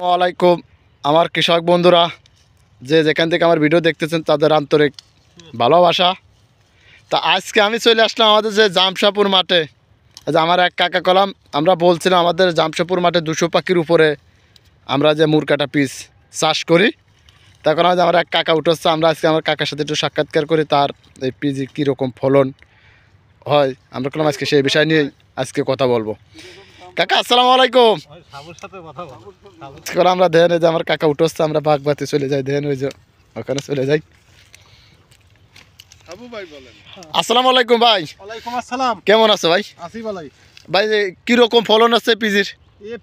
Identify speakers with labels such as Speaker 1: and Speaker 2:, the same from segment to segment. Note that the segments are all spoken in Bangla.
Speaker 1: ওয়ালাইকুম আমার কৃষক বন্ধুরা যে যেখান থেকে আমার ভিডিও দেখতেছেন তাদের আন্তরিক ভালোবাসা। তা আজকে আমি চলে আসলাম আমাদের যে জামশাপুর মাঠে। যে আমার এক কাকা কলাম আমরা বলছিলাম আমাদের জামশাপুর মাঠে 200 পাখির উপরে আমরা যে মুরগাটা পিস চাষ করি, তখন আমার এক কাকা উঠছে। আমরা আজকে আমার কাকার সাথে একটু সাক্ষাৎকার করি, তার এই পিজি কীরকম ফলন হয় আমরা করলাম আজকে সেই বিষয় নিয়ে আজকে কথা বলবো। কাকা আসসালামু আলাইকুম। আমরা দেন যে আমার কাকা উঠছে, আমরা বাগবাতে চলে যাই, দেন ওই যে ওখানে চলে যাই। আসসালামু আলাইকুম ভাই।
Speaker 2: ওয়ালাইকুম আসসালাম।
Speaker 1: কেমন আছো ভাই?
Speaker 2: আছি ভাই।
Speaker 1: ভাই কিরকম ফলন আছে পিজির?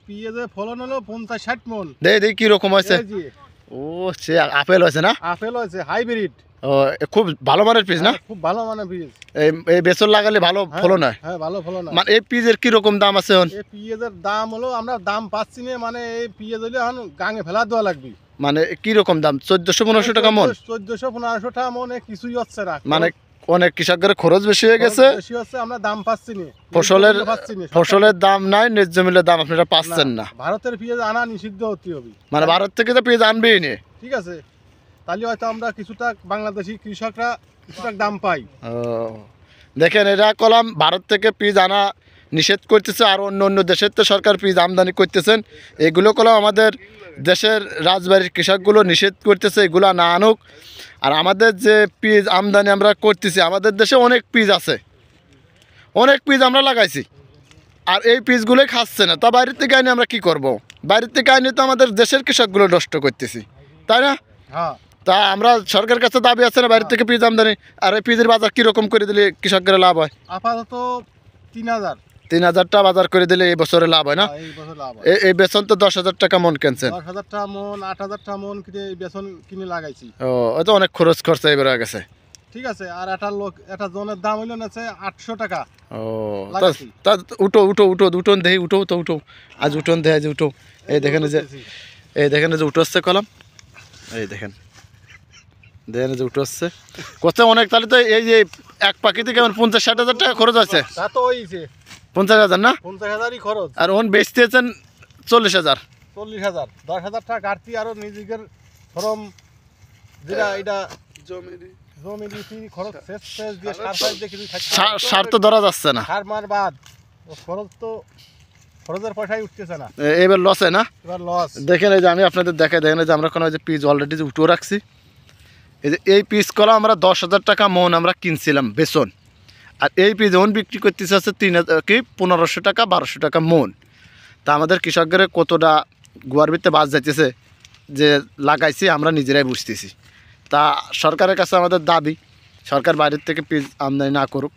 Speaker 2: পিঁয়াজের ফলন হলো 50-60 মন।
Speaker 1: দেখি কিরকম হয়েছে। ও সে আপেল হয়েছে না?
Speaker 2: আপেল হয়েছে হাইব্রিড।
Speaker 1: ও খুব ভালো মানের পিস না?
Speaker 2: খুব ভালো মানের পিস।
Speaker 1: এই বেসর লাগালে ভালো ফলন হয়।
Speaker 2: হ্যাঁ ভালো ফলন হয়।
Speaker 1: মানে এই পিজের কিরকম দাম আছে এখন?
Speaker 2: এই পিঁয়াজের দাম হলো আমরা দাম পাচ্ছি না, মানে এই পিঁয়াজ হলে এখন গাঙে ফেলা দেওয়া লাগবে।
Speaker 1: মানে কিরকম দাম? 1400-1500 টাকা মন?
Speaker 2: 1400-1500 টাকা মন, কিছুই হচ্ছে না।
Speaker 1: মানে অনেক কৃষকের খরচ বেশি হয়ে গেছে,
Speaker 2: বেশি হচ্ছে, আমরা দাম পাচ্ছি না।
Speaker 1: ফসলের দাম নাই, ন্যায্য মূল্যের দাম আপনারা পাচ্ছেন না।
Speaker 2: ভারতের পেঁয়াজ আনা নিষিদ্ধ হতে হবে।
Speaker 1: মানে ভারত থেকে তো পেঁয়াজ আনবেই নি।
Speaker 2: ঠিক আছে, তাহলে হয়তো আমরা কিছুটা বাংলাদেশি কৃষকরা কিছুটা দাম পাই।
Speaker 1: ও দেখেন, এরা কলাম ভারত থেকে পেঁয়াজ আনা নিষেধ করতেছে, আর অন্য অন্য দেশের তো সরকার পেঁয়াজ আমদানি করতেছেন। এগুলো কলাম আমাদের দেশের রাজবাড়ির কৃষকগুলো নিষেধ করতেছে এগুলো না আনুক। আর আমাদের যে পেঁয়াজ আমদানি আমরা করতেছি, আমাদের দেশে অনেক পেঁয়াজ আছে, অনেক পেঁয়াজ আমরা লাগাইছি, আর এই পিসগুলোই খাচ্ছে না। তা বাইরের থেকে আনি আমরা কি করব? বাইরের থেকে আনি তো আমাদের দেশের কৃষকগুলো নষ্ট করতেছি, তাই না?
Speaker 2: হ্যাঁ।
Speaker 1: তা আমরা সরকারের কাছে দাবি আছে না বাইরের থেকে পিস আমদানি? আর এই পিসের বাজার কীরকম করে দিলে কৃষকদের লাভ হয়?
Speaker 2: আপাতত
Speaker 1: 3000 টাকা বাজার করে দিলে এই বছরে লাভ হয় না? এই বেতন তো 10,000 টাকা মন কিনছেন।
Speaker 2: 10,000 টাকা মন, 8,000 টাকা মন বেতন কিনে লাগাইছি।
Speaker 1: ও তো অনেক খরচ খরচা এবার হয়ে গেছে।
Speaker 2: ঠিক আছে, আর একটা জনের দাম হইল না 800 টাকা।
Speaker 1: ও তা উঠো উঠো উঠো উঠোন দেই, উঠো তো উঠো, আজ উঠোন দেয় যে উঠো। এই দেখেন যে উঠো হচ্ছে কলম, এই দেখেন যে উঠে আসছে কত অনেক। তাহলে তো এই যে এক পাখিতে কেমন 50-60 হাজার টাকা খরচ আছে? 50,000 না?
Speaker 2: 50,000ই খরচ।
Speaker 1: আর ওন বেচতেছেন 40,000।
Speaker 2: 40,000, 10,000 টাকা ঘাটতি। আরো নিজেদের ফরম যেটা এটা জমি খরচ শেষ দিয়ে
Speaker 1: সার তো ধরা যাচ্ছে না,
Speaker 2: সার মার বাদ খরচ তো খরচের পয়সাই উঠতেছে না।
Speaker 1: এবার লসে না?
Speaker 2: এবার লস।
Speaker 1: দেখেন এই যে আমি আপনাদের দেখাই, দেখেন যে আমরা কোনো যে পিস অলরেডি যে উঠেও রাখছি। এই যে এই পিস কলা আমরা 10,000 টাকা মন আমরা কিনছিলাম বেসন, আর এই পিস মন বিক্রি করতেছে আছে 1500 টাকা 1200 টাকা মন। তা আমাদের কৃষকদের কতটা গুয়ার ভিতরে বাস যাইতেছে যে লাগাইছি আমরা নিজেরাই বুঝতেছি। তা সরকারের কাছে আমাদের দাবি, সরকার বাইরের থেকে পিস আমদানি না করুক,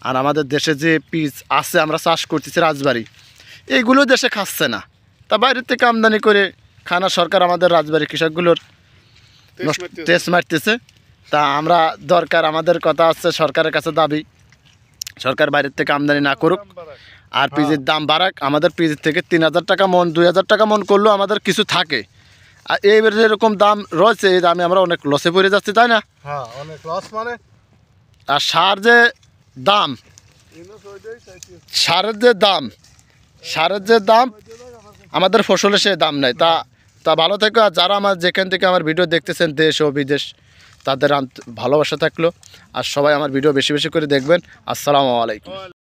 Speaker 1: আর আমাদের দেশে যে পিস আছে আমরা চাষ করতেছি রাজবাড়ি, এইগুলো দেশে খাচ্ছে না। তা বাইরের থেকে আমদানি করে খানা সরকার আমাদের রাজবাড়ি কৃষকগুলোর টেস্ট মারতেছে। তা আমরা দরকার, আমাদের কথা আছে সরকারের কাছে দাবি, সরকার বাইরের থেকে আমদানি না করুক, আর পিজির দাম বাড়াক। আমাদের পিজির থেকে 3,000 টাকা মন 2,000 টাকা মন করলেও আমাদের কিছু থাকে। আর এইবার যেরকম দাম রয়েছে এই দামে আমরা অনেক লসে পড়ে যাচ্ছি, তাই না?
Speaker 2: হ্যাঁ, অনেক লস। মানে
Speaker 1: আর সারের যে দাম আমাদের ফসলের সে দাম নাই। তা ভালো থেকো। আর যারা আমার যেখান থেকে আমার ভিডিও দেখতেছেন দেশ ও বিদেশ, তাদের ভালোবাসা থাকলো। আর সবাই আমার ভিডিও বেশি বেশি করে দেখবেন। আসসালামু আলাইকুম।